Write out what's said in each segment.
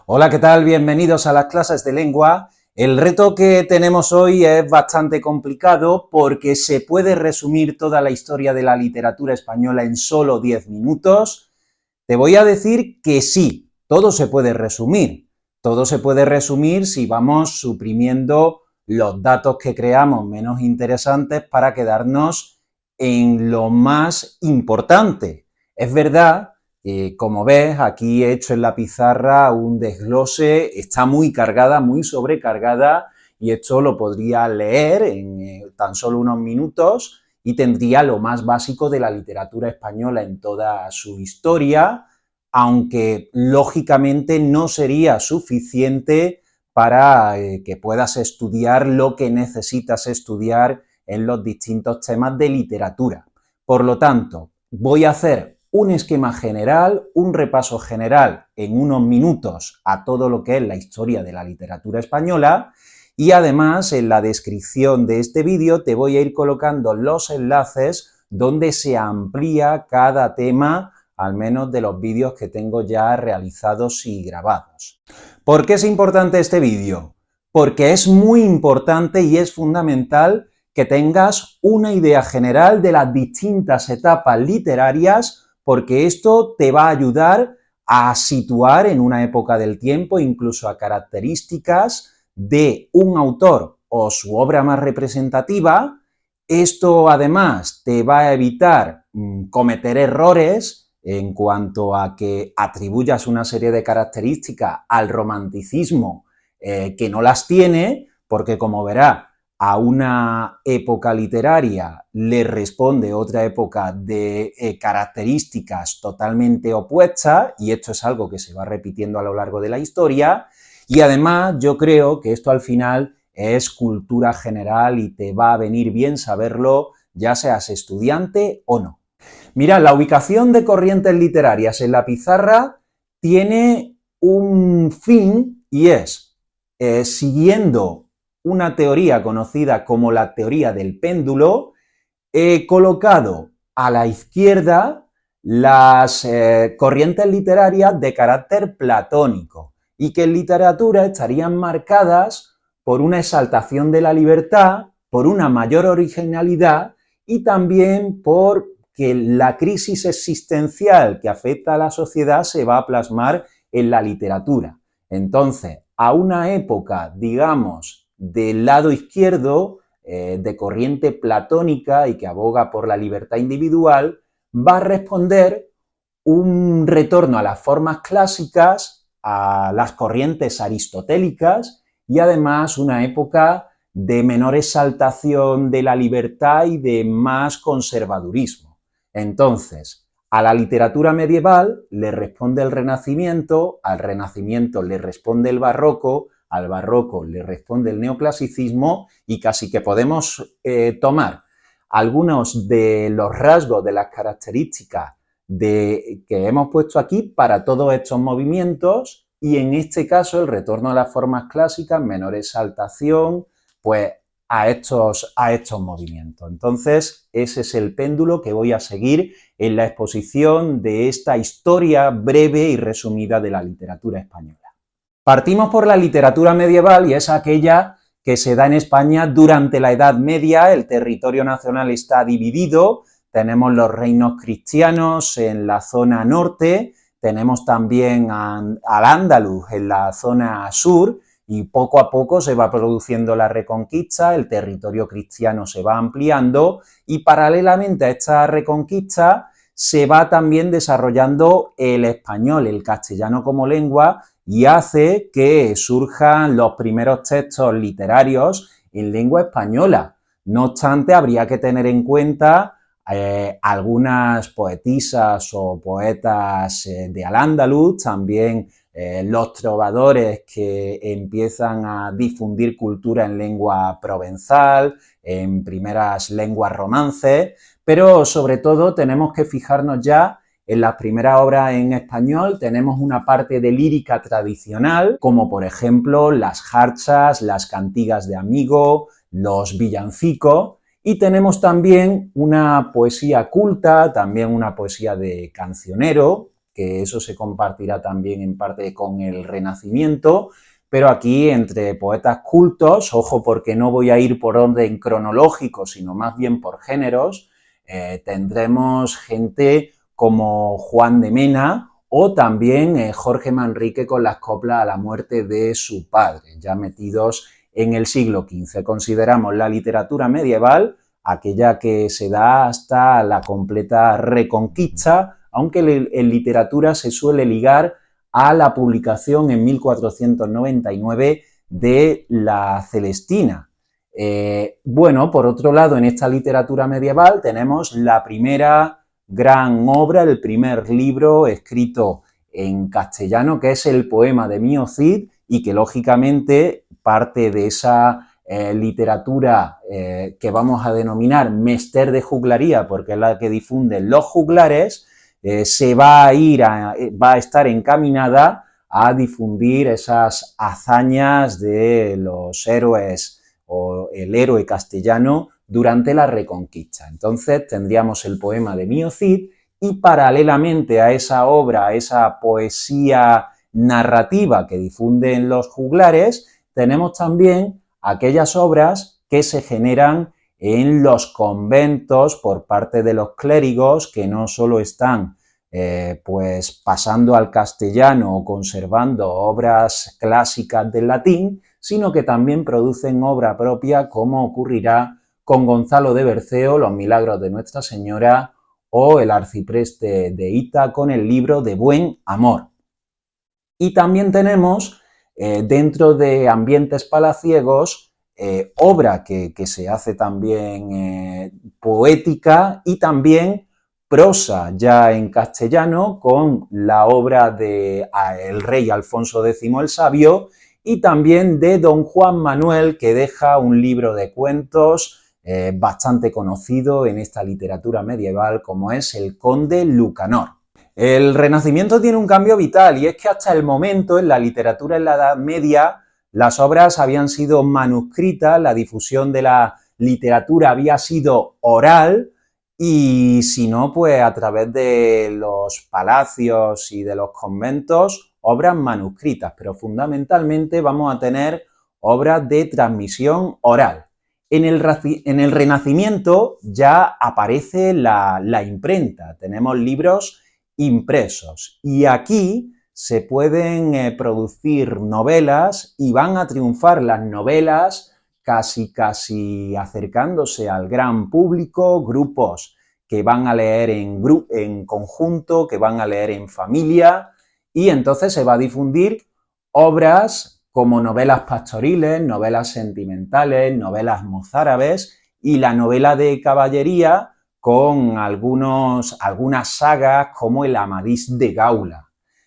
Hola, ¿qué tal? Bienvenidos a las clases de lengua. El reto que tenemos hoy es bastante complicado porque se puede resumir toda la historia de la literatura española en solo 10 minutos. Te voy a decir que sí, todo se puede resumir. Todo se puede resumir si vamos suprimiendo los datos que creamos menos interesantes para quedarnos en lo más importante. Es verdad, como ves, aquí he hecho en la pizarra un desglose, está muy cargada, muy sobrecargada, y esto lo podría leer en tan solo unos minutos y tendría lo más básico de la literatura española en toda su historia, aunque lógicamente no sería suficiente para que puedas estudiar lo que necesitas estudiar en los distintos temas de literatura. Por lo tanto, voy a hacer un esquema general, un repaso general en unos minutos a todo lo que es la historia de la literatura española, y además en la descripción de este vídeo te voy a ir colocando los enlaces donde se amplía cada tema, al menos de los vídeos que tengo ya realizados y grabados. ¿Por qué es importante este vídeo? Porque es muy importante y es fundamental que tengas una idea general de las distintas etapas literarias, porque esto te va a ayudar a situar en una época del tiempo, incluso a características de un autor o su obra más representativa. Esto además te va a evitar cometer errores en cuanto a que atribuyas una serie de características al romanticismo que no las tiene, porque como verás, a una época literaria le responde otra época de características totalmente opuestas, y esto es algo que se va repitiendo a lo largo de la historia, y además yo creo que esto al final es cultura general y te va a venir bien saberlo, ya seas estudiante o no. Mira, la ubicación de corrientes literarias en la pizarra tiene un fin y es, siguiendo una teoría conocida como la teoría del péndulo, he colocado a la izquierda las corrientes literarias de carácter platónico y que en literatura estarían marcadas por una exaltación de la libertad, por una mayor originalidad y también por que la crisis existencial que afecta a la sociedad se va a plasmar en la literatura. Entonces, a una época, digamos, del lado izquierdo, de corriente platónica y que aboga por la libertad individual, va a responder un retorno a las formas clásicas, a las corrientes aristotélicas y además una época de menor exaltación de la libertad y de más conservadurismo. Entonces, a la literatura medieval le responde el Renacimiento, al Renacimiento le responde el Barroco, al Barroco le responde el Neoclasicismo, y casi que podemos tomar algunos de los rasgos, de las características que hemos puesto aquí para todos estos movimientos, y en este caso el retorno a las formas clásicas, menor exaltación, pues a estos movimientos. Entonces, ese es el péndulo que voy a seguir en la exposición de esta historia breve y resumida de la literatura española. Partimos por la literatura medieval y es aquella que se da en España durante la Edad Media. El territorio nacional está dividido, tenemos los reinos cristianos en la zona norte, tenemos también al Andaluz en la zona sur, y poco a poco se va produciendo la Reconquista, el territorio cristiano se va ampliando y paralelamente a esta Reconquista se va también desarrollando el español, el castellano como lengua, y hace que surjan los primeros textos literarios en lengua española. No obstante, habría que tener en cuenta algunas poetisas o poetas de Al-Ándalus, también los trovadores que empiezan a difundir cultura en lengua provenzal, en primeras lenguas romances, pero sobre todo tenemos que fijarnos ya en las primeras obras en español. Tenemos una parte de lírica tradicional, como por ejemplo las jarchas, las cantigas de amigo, los villancicos, y tenemos también una poesía culta, también una poesía de cancionero, que eso se compartirá también en parte con el Renacimiento, pero aquí entre poetas cultos, ojo porque no voy a ir por orden cronológico, sino más bien por géneros, tendremos gente como Juan de Mena o también Jorge Manrique con las coplas a la muerte de su padre, ya metidos en el siglo XV. Consideramos la literatura medieval aquella que se da hasta la completa Reconquista, aunque en literatura se suele ligar a la publicación en 1499 de la Celestina. Bueno, por otro lado, en esta literatura medieval tenemos la primera gran obra, el primer libro escrito en castellano, que es el poema de Mío Cid, y que lógicamente parte de esa literatura que vamos a denominar mester de juglaría, porque es la que difunden los juglares, se va a estar encaminada a difundir esas hazañas de los héroes o el héroe castellano durante la Reconquista. Entonces tendríamos el poema de Mío Cid y paralelamente a esa obra, a esa poesía narrativa que difunden los juglares, tenemos también aquellas obras que se generan en los conventos por parte de los clérigos que no solo están pues pasando al castellano o conservando obras clásicas del latín, sino que también producen obra propia, como ocurrirá con Gonzalo de Berceo, Los Milagros de Nuestra Señora, o el arcipreste de Hita con el libro de Buen Amor. Y también tenemos, dentro de ambientes palaciegos, obra que se hace también poética y también prosa ya en castellano con la obra de el rey Alfonso X el Sabio y también de don Juan Manuel, que deja un libro de cuentos bastante conocido en esta literatura medieval, como es El Conde Lucanor. El Renacimiento tiene un cambio vital, y es que hasta el momento en la literatura en la Edad Media las obras habían sido manuscritas, la difusión de la literatura había sido oral, y si no, pues a través de los palacios y de los conventos, obras manuscritas, pero fundamentalmente vamos a tener obras de transmisión oral. En el Renacimiento ya aparece la imprenta, tenemos libros impresos, y aquí se pueden producir novelas y van a triunfar las novelas casi acercándose al gran público, grupos que van a leer en conjunto, que van a leer en familia, y entonces se va a difundir obras como novelas pastoriles, novelas sentimentales, novelas mozárabes y la novela de caballería con algunas sagas como el Amadís de Gaula.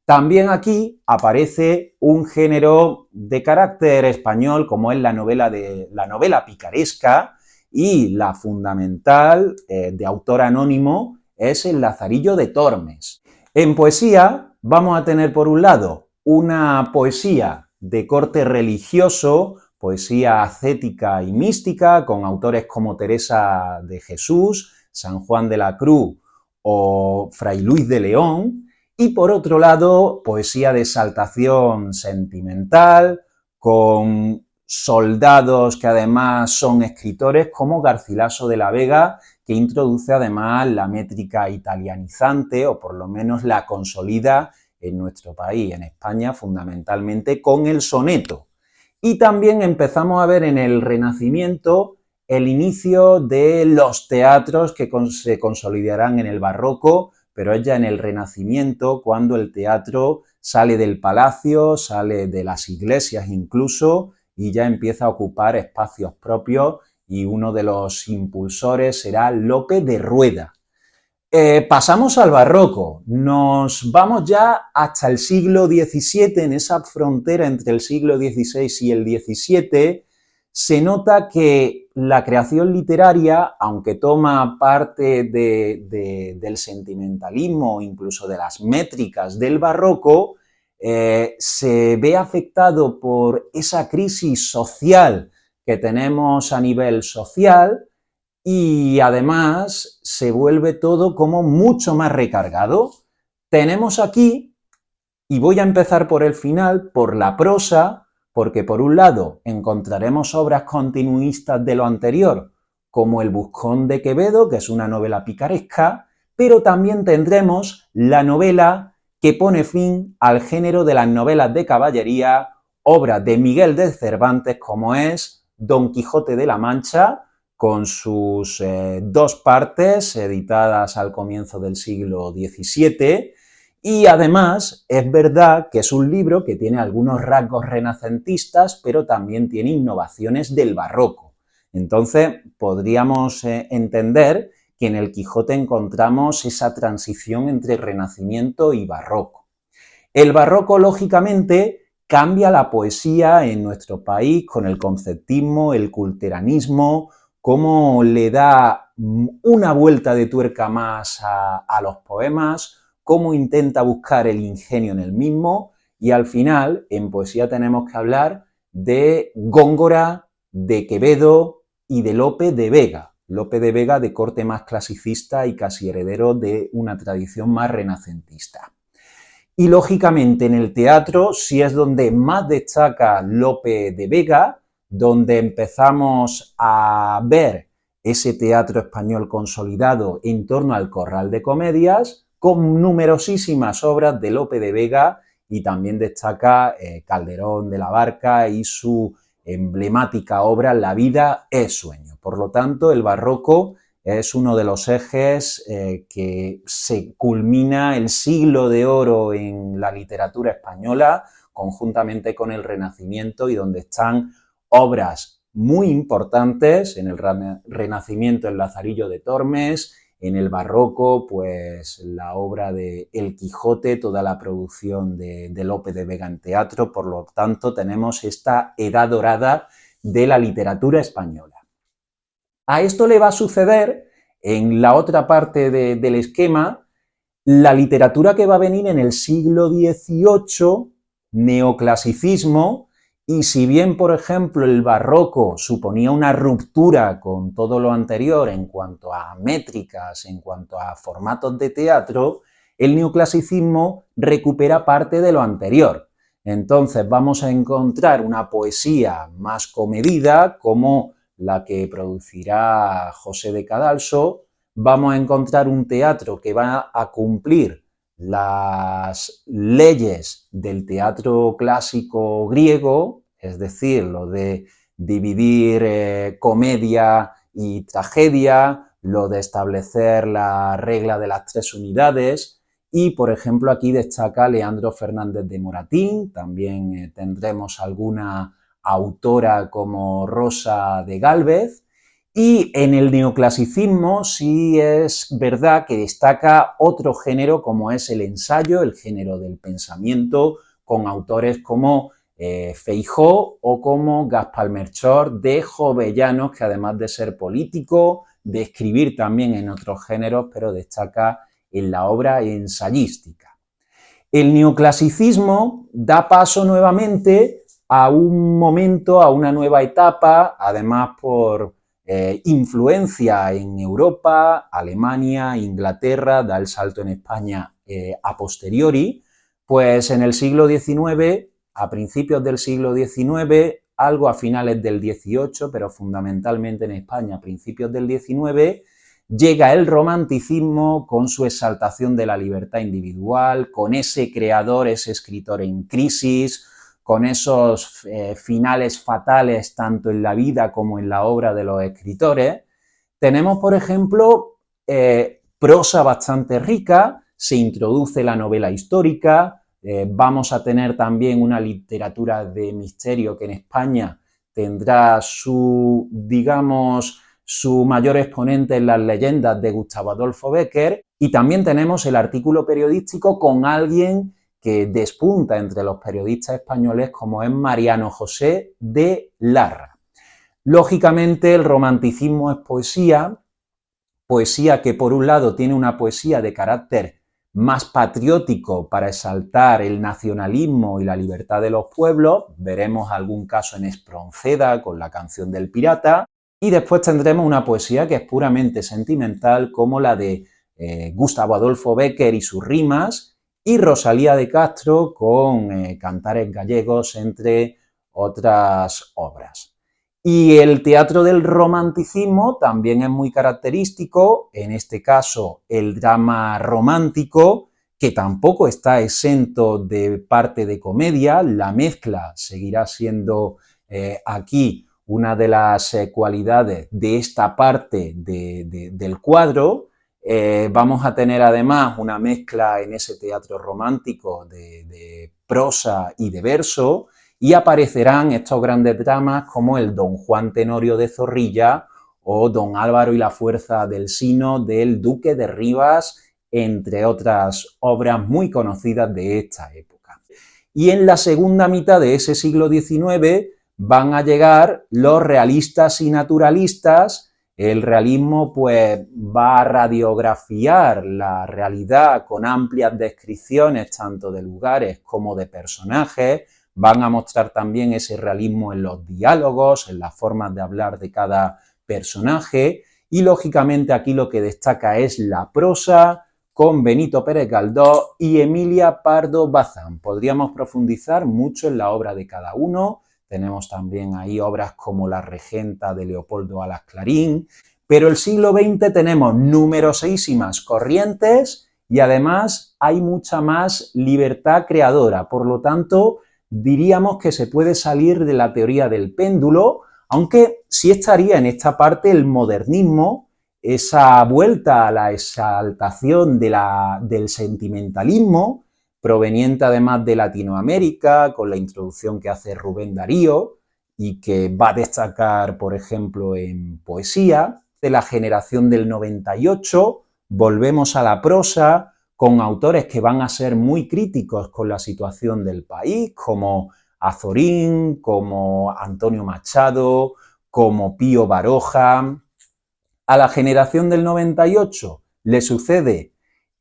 También aquí aparece un género de carácter español como es la novela picaresca, y la fundamental de autor anónimo es El Lazarillo de Tormes. En poesía vamos a tener por un lado una poesía de corte religioso, poesía ascética y mística, con autores como Teresa de Jesús, San Juan de la Cruz o Fray Luis de León, y por otro lado, poesía de exaltación sentimental, con soldados que además son escritores como Garcilaso de la Vega, que introduce además la métrica italianizante, o por lo menos la consolida en nuestro país, en España, fundamentalmente con el soneto. Y también empezamos a ver en el Renacimiento el inicio de los teatros que se consolidarán en el Barroco, pero es ya en el Renacimiento cuando el teatro sale del palacio, sale de las iglesias incluso, y ya empieza a ocupar espacios propios, y uno de los impulsores será Lope de Rueda. Pasamos al Barroco, nos vamos ya hasta el siglo XVII, en esa frontera entre el siglo XVI y el XVII, se nota que la creación literaria, aunque toma parte del sentimentalismo, incluso de las métricas del barroco, se ve afectado por esa crisis social que tenemos a nivel social, y además se vuelve todo como mucho más recargado. Tenemos aquí, y voy a empezar por el final, por la prosa, porque por un lado encontraremos obras continuistas de lo anterior, como El Buscón de Quevedo, que es una novela picaresca, pero también tendremos la novela que pone fin al género de las novelas de caballería, obra de Miguel de Cervantes, como es Don Quijote de la Mancha, con sus dos partes editadas al comienzo del siglo XVII, y además es verdad que es un libro que tiene algunos rasgos renacentistas, pero también tiene innovaciones del barroco. Entonces podríamos entender que en el Quijote encontramos esa transición entre Renacimiento y Barroco. El Barroco, lógicamente, cambia la poesía en nuestro país con el conceptismo, el culteranismo, cómo le da una vuelta de tuerca más a los poemas, cómo intenta buscar el ingenio en el mismo, y al final, en poesía tenemos que hablar de Góngora, de Quevedo y de Lope de Vega. Lope de Vega de corte más clasicista y casi heredero de una tradición más renacentista. Y lógicamente en el teatro sí es donde más destaca Lope de Vega, donde empezamos a ver ese teatro español consolidado en torno al Corral de Comedias, con numerosísimas obras de Lope de Vega, y también destaca Calderón de la Barca y su emblemática obra La vida es sueño. Por lo tanto, el barroco es uno de los ejes que se culmina el siglo de oro en la literatura española, conjuntamente con el Renacimiento, y donde están obras muy importantes. En el Renacimiento, el Lazarillo de Tormes; en el Barroco, pues la obra de El Quijote, toda la producción de Lope de Vega en teatro. Por lo tanto, tenemos esta edad dorada de la literatura española. A esto le va a suceder, en la otra parte del esquema, la literatura que va a venir en el siglo XVIII, neoclasicismo, y si bien, por ejemplo, el barroco suponía una ruptura con todo lo anterior en cuanto a métricas, en cuanto a formatos de teatro, el neoclasicismo recupera parte de lo anterior. Entonces vamos a encontrar una poesía más comedida, como la que producirá José de Cadalso. Vamos a encontrar un teatro que va a cumplir las leyes del teatro clásico griego, es decir, lo de dividir comedia y tragedia, lo de establecer la regla de las tres unidades. Y, por ejemplo, aquí destaca Leandro Fernández de Moratín. También tendremos alguna autora como Rosa de Gálvez. Y en el neoclasicismo sí es verdad que destaca otro género, como es el ensayo, el género del pensamiento, con autores como Feijó o como Gaspar Melchor de Jovellanos, que además de ser político, de escribir también en otros géneros, pero destaca en la obra ensayística. El neoclasicismo da paso nuevamente a un momento, a una nueva etapa, además por influencia en Europa, Alemania, Inglaterra, da el salto en España a posteriori. Pues en el siglo XIX, a principios del siglo XIX, algo a finales del XVIII, pero fundamentalmente en España a principios del XIX, llega el romanticismo con su exaltación de la libertad individual, con ese creador, ese escritor en crisis, con esos finales fatales tanto en la vida como en la obra de los escritores. Tenemos, por ejemplo, prosa bastante rica, se introduce la novela histórica, vamos a tener también una literatura de misterio que en España tendrá su, digamos, su mayor exponente en las leyendas de Gustavo Adolfo Bécquer, y también tenemos el artículo periodístico con alguien que despunta entre los periodistas españoles, como es Mariano José de Larra. Lógicamente, el romanticismo es poesía, poesía que por un lado tiene una poesía de carácter más patriótico para exaltar el nacionalismo y la libertad de los pueblos. Veremos algún caso en Espronceda con la canción del pirata. Y después tendremos una poesía que es puramente sentimental, como la de Gustavo Adolfo Bécquer y sus rimas, y Rosalía de Castro con Cantares gallegos, entre otras obras. Y el teatro del romanticismo también es muy característico, en este caso el drama romántico, que tampoco está exento de parte de comedia, la mezcla seguirá siendo aquí una de las cualidades de esta parte del cuadro. Vamos a tener además una mezcla en ese teatro romántico de prosa y de verso, y aparecerán estos grandes dramas como el Don Juan Tenorio de Zorrilla o Don Álvaro y la fuerza del Sino del Duque de Rivas, entre otras obras muy conocidas de esta época. Y en la segunda mitad de ese siglo XIX van a llegar los realistas y naturalistas. El realismo pues va a radiografiar la realidad con amplias descripciones tanto de lugares como de personajes. Van a mostrar también ese realismo en los diálogos, en las formas de hablar de cada personaje, y lógicamente aquí lo que destaca es la prosa, con Benito Pérez Galdós y Emilia Pardo Bazán. Podríamos profundizar mucho en la obra de cada uno. Tenemos también ahí obras como La Regenta de Leopoldo Alas Clarín, pero el siglo XX tenemos numerosísimas corrientes y además hay mucha más libertad creadora. Por lo tanto, diríamos que se puede salir de la teoría del péndulo, aunque sí estaría en esta parte el modernismo, esa vuelta a la exaltación del sentimentalismo, proveniente además de Latinoamérica, con la introducción que hace Rubén Darío y que va a destacar, por ejemplo, en poesía. De la generación del 98, volvemos a la prosa, con autores que van a ser muy críticos con la situación del país, como Azorín, como Antonio Machado, como Pío Baroja. A la generación del 98 le sucede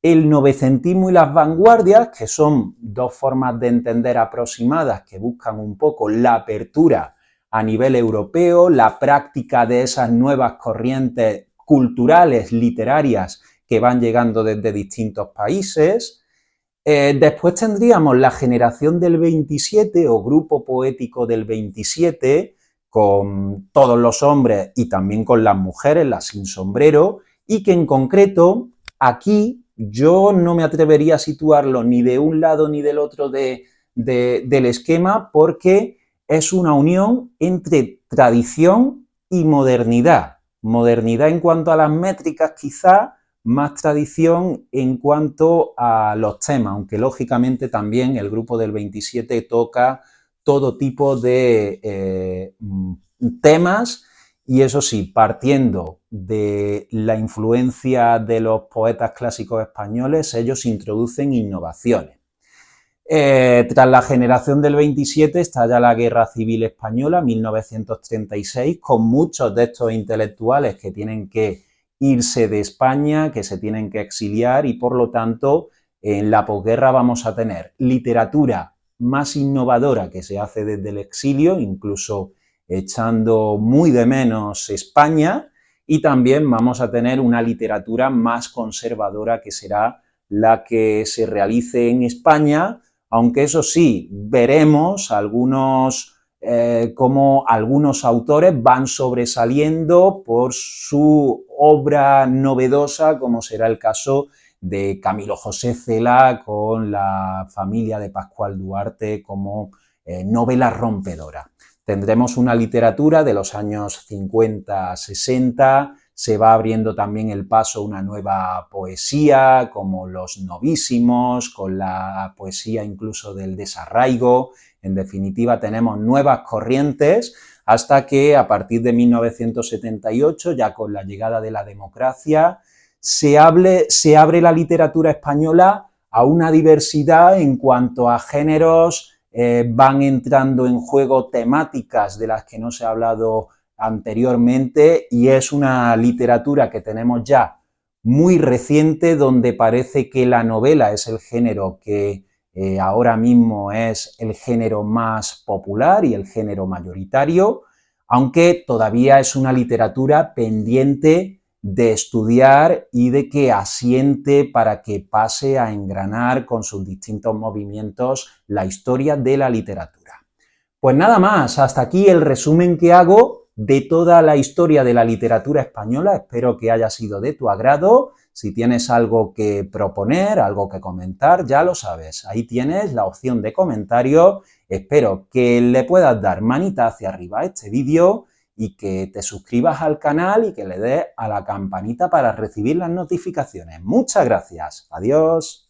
el novecentismo y las vanguardias, que son dos formas de entender aproximadas que buscan un poco la apertura a nivel europeo, la práctica de esas nuevas corrientes culturales, literarias, que van llegando desde distintos países. Después tendríamos la generación del 27 o grupo poético del 27, con todos los hombres y también con las mujeres, las sin sombrero, y que en concreto aquí yo no me atrevería a situarlo ni de un lado ni del otro del esquema, porque es una unión entre tradición y modernidad. Modernidad en cuanto a las métricas quizá, más tradición en cuanto a los temas, aunque lógicamente también el grupo del 27 toca todo tipo de temas, y eso sí, partiendo de la influencia de los poetas clásicos españoles, ellos introducen innovaciones. Tras la generación del 27 estalla la Guerra Civil Española, 1936, con muchos de estos intelectuales que tienen que irse de España, que se tienen que exiliar, y por lo tanto en la posguerra vamos a tener literatura más innovadora que se hace desde el exilio, incluso echando muy de menos España, y también vamos a tener una literatura más conservadora que será la que se realice en España, aunque eso sí, veremos cómo algunos autores van sobresaliendo por su obra novedosa, como será el caso de Camilo José Cela con La familia de Pascual Duarte como novela rompedora. Tendremos una literatura de los años 50-60, se va abriendo también el paso a una nueva poesía, como Los Novísimos, con la poesía incluso del desarraigo. En definitiva, tenemos nuevas corrientes hasta que a partir de 1978, ya con la llegada de la democracia, se abre la literatura española a una diversidad en cuanto a géneros, van entrando en juego temáticas de las que no se ha hablado anteriormente, y es una literatura que tenemos ya muy reciente, donde parece que la novela es el género que ahora mismo es el género más popular y el género mayoritario, aunque todavía es una literatura pendiente de estudiar y de que asiente para que pase a engranar con sus distintos movimientos la historia de la literatura. Pues nada más, hasta aquí el resumen que hago de toda la historia de la literatura española. Espero que haya sido de tu agrado. Si tienes algo que proponer, algo que comentar, ya lo sabes. Ahí tienes la opción de comentario. Espero que le puedas dar manita hacia arriba a este vídeo y que te suscribas al canal y que le des a la campanita para recibir las notificaciones. Muchas gracias. Adiós.